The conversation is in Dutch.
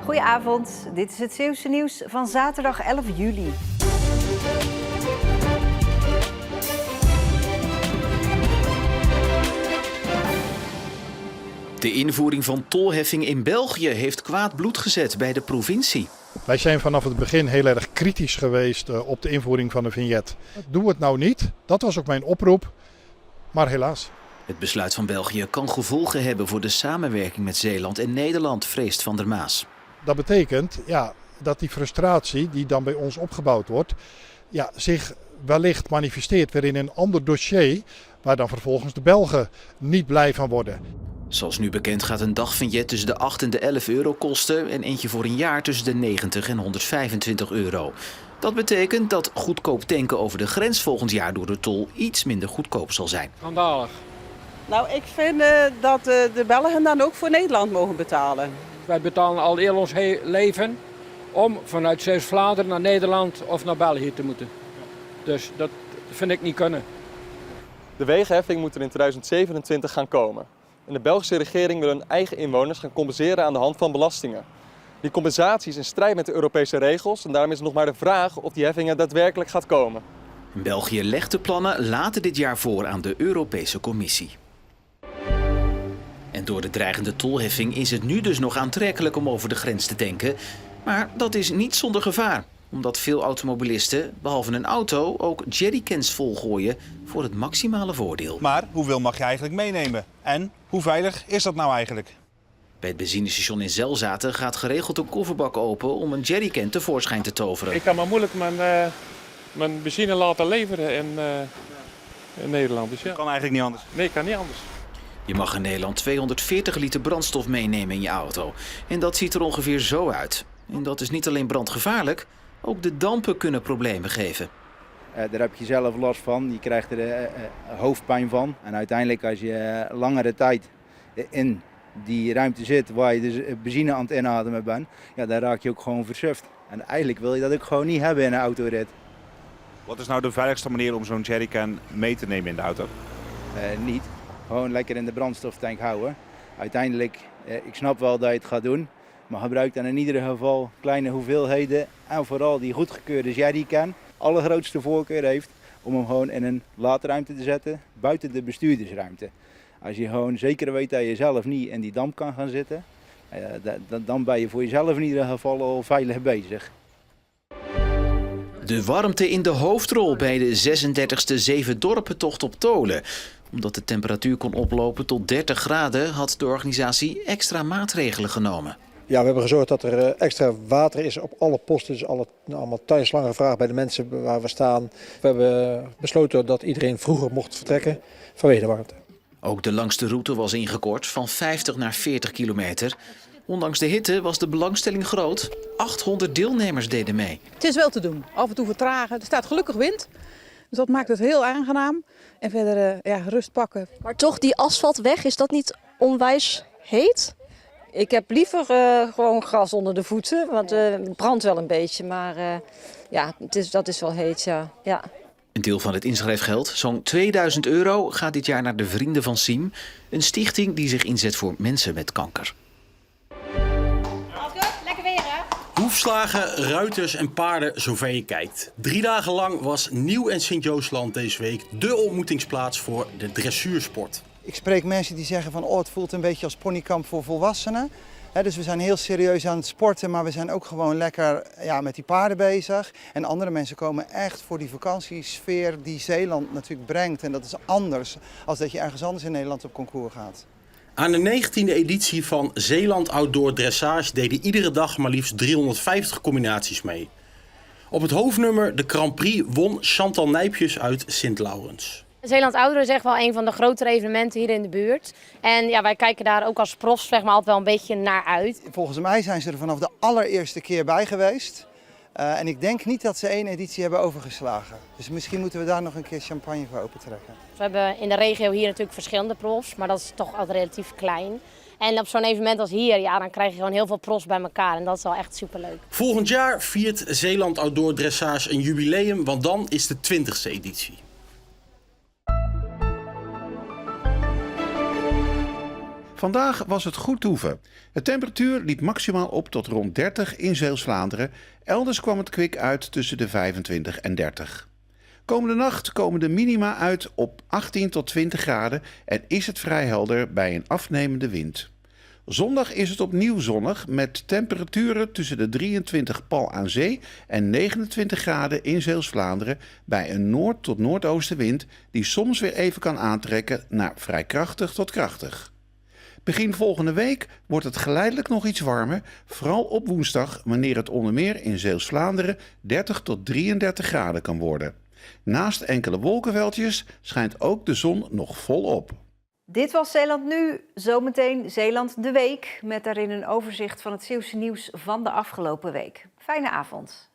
Goedenavond, dit is het Zeeuwse nieuws van zaterdag 11 juli. De invoering van tolheffing in België heeft kwaad bloed gezet bij de provincie. Wij zijn vanaf het begin heel erg kritisch geweest op de invoering van de vignet. Doe het nou niet, dat was ook mijn oproep, maar helaas. Het besluit van België kan gevolgen hebben voor de samenwerking met Zeeland en Nederland, vreest Van der Maas. Dat betekent dat die frustratie die dan bij ons opgebouwd wordt, zich wellicht manifesteert weer in een ander dossier, waar dan vervolgens de Belgen niet blij van worden. Zoals nu bekend gaat een dagvignet tussen de 8 en de 11 euro kosten en eentje voor een jaar tussen de 90 en 125 euro. Dat betekent dat goedkoop tanken over de grens volgend jaar door de tol iets minder goedkoop zal zijn. Schandalig. Nou, ik vind dat de Belgen dan ook voor Nederland mogen betalen. Wij betalen al heel ons leven om vanuit Zeeuws-Vlaanderen naar Nederland of naar België te moeten. Dus dat vind ik niet kunnen. De wegenheffing moet er in 2027 gaan komen. En de Belgische regering wil hun eigen inwoners gaan compenseren aan de hand van belastingen. Die compensatie is in strijd met de Europese regels en daarom is het nog maar de vraag of die heffingen daadwerkelijk gaat komen. België legt de plannen later dit jaar voor aan de Europese Commissie. En door de dreigende tolheffing is het nu dus nog aantrekkelijk om over de grens te tanken. Maar dat is niet zonder gevaar, omdat veel automobilisten, behalve een auto, ook jerrycans volgooien voor het maximale voordeel. Maar hoeveel mag je eigenlijk meenemen? En hoe veilig is dat nou eigenlijk? Bij het benzinestation in Zelzaten gaat geregeld een kofferbak open om een jerrycan tevoorschijn te toveren. Ik kan maar moeilijk mijn benzine laten leveren in Nederland. Dus ja. Kan eigenlijk niet anders. Nee, kan niet anders. Je mag in Nederland 240 liter brandstof meenemen in je auto. En dat ziet er ongeveer zo uit. En dat is niet alleen brandgevaarlijk, ook de dampen kunnen problemen geven. Daar heb je zelf last van, je krijgt er hoofdpijn van. En uiteindelijk als je langere tijd in die ruimte zit waar je dus benzine aan het inademen bent, dan raak je ook gewoon versuft. En eigenlijk wil je dat ook gewoon niet hebben in een autorit. Wat is nou de veiligste manier om zo'n jerrycan mee te nemen in de auto? Niet. Gewoon lekker in de brandstoftank houden. Uiteindelijk, ik snap wel dat je het gaat doen. Maar gebruik dan in ieder geval kleine hoeveelheden. En vooral die goedgekeurde jerrycan. Allergrootste voorkeur heeft om hem gewoon in een laadruimte te zetten. Buiten de bestuurdersruimte. Als je gewoon zeker weet dat je zelf niet in die damp kan gaan zitten. Dan ben je voor jezelf in ieder geval al veilig bezig. De warmte in de hoofdrol bij de 36e Zeven-dorpentocht op Tolen. Omdat de temperatuur kon oplopen tot 30 graden had de organisatie extra maatregelen genomen. Ja, we hebben gezorgd dat er extra water is op alle posten. Dus allemaal thuislang gevraagd bij de mensen waar we staan. We hebben besloten dat iedereen vroeger mocht vertrekken vanwege de warmte. Ook de langste route was ingekort van 50 naar 40 kilometer. Ondanks de hitte was de belangstelling groot. 800 deelnemers deden mee. Het is wel te doen. Af en toe vertragen. Er staat gelukkig wind. Dus dat maakt het heel aangenaam. En verder rust pakken. Maar toch, die asfaltweg, is dat niet onwijs heet? Ik heb liever gewoon gras onder de voeten. Want het brandt wel een beetje. Maar dat is wel heet, ja. Een deel van het inschrijfgeld, zo'n 2000 euro, gaat dit jaar naar de Vrienden van Siem. Een stichting die zich inzet voor mensen met kanker. Lekker weer, hè? Hoefslagen, ruiters en paarden, zover je kijkt. 3 dagen lang was Nieuw- en Sint-Joosland deze week de ontmoetingsplaats voor de dressuursport. Ik spreek mensen die zeggen van het voelt een beetje als ponykamp voor volwassenen. Dus we zijn heel serieus aan het sporten, maar we zijn ook gewoon lekker met die paarden bezig. En andere mensen komen echt voor die vakantiesfeer die Zeeland natuurlijk brengt. En dat is anders als dat je ergens anders in Nederland op concours gaat. Aan de 19e editie van Zeeland Outdoor Dressage deden iedere dag maar liefst 350 combinaties mee. Op het hoofdnummer, de Grand Prix, won Chantal Nijpjes uit Sint-Laurens. Zeeland Outdoor is echt wel een van de grotere evenementen hier in de buurt. En wij kijken daar ook als profs altijd wel een beetje naar uit. Volgens mij zijn ze er vanaf de allereerste keer bij geweest. En ik denk niet dat ze 1 editie hebben overgeslagen. Dus misschien moeten we daar nog een keer champagne voor opentrekken. We hebben in de regio hier natuurlijk verschillende profs, maar dat is toch altijd relatief klein. En op zo'n evenement als hier, dan krijg je gewoon heel veel profs bij elkaar. En dat is wel echt superleuk. Volgend jaar viert Zeeland Outdoor Dressage een jubileum, want dan is de 20e editie. Vandaag was het goed toeven. De temperatuur liep maximaal op tot rond 30 in Zeeuws-Vlaanderen. Elders kwam het kwik uit tussen de 25 en 30. Komende nacht komen de minima uit op 18 tot 20 graden en is het vrij helder bij een afnemende wind. Zondag is het opnieuw zonnig met temperaturen tussen de 23 pal aan zee en 29 graden in Zeeuws-Vlaanderen bij een noord- tot noordoostenwind die soms weer even kan aantrekken naar vrij krachtig tot krachtig. Begin volgende week wordt het geleidelijk nog iets warmer, vooral op woensdag wanneer het onder meer in Zeeuws-Vlaanderen 30 tot 33 graden kan worden. Naast enkele wolkenveldjes schijnt ook de zon nog volop. Dit was Zeeland Nu. Zometeen Zeeland de Week. Met daarin een overzicht van het Zeeuwse nieuws van de afgelopen week. Fijne avond.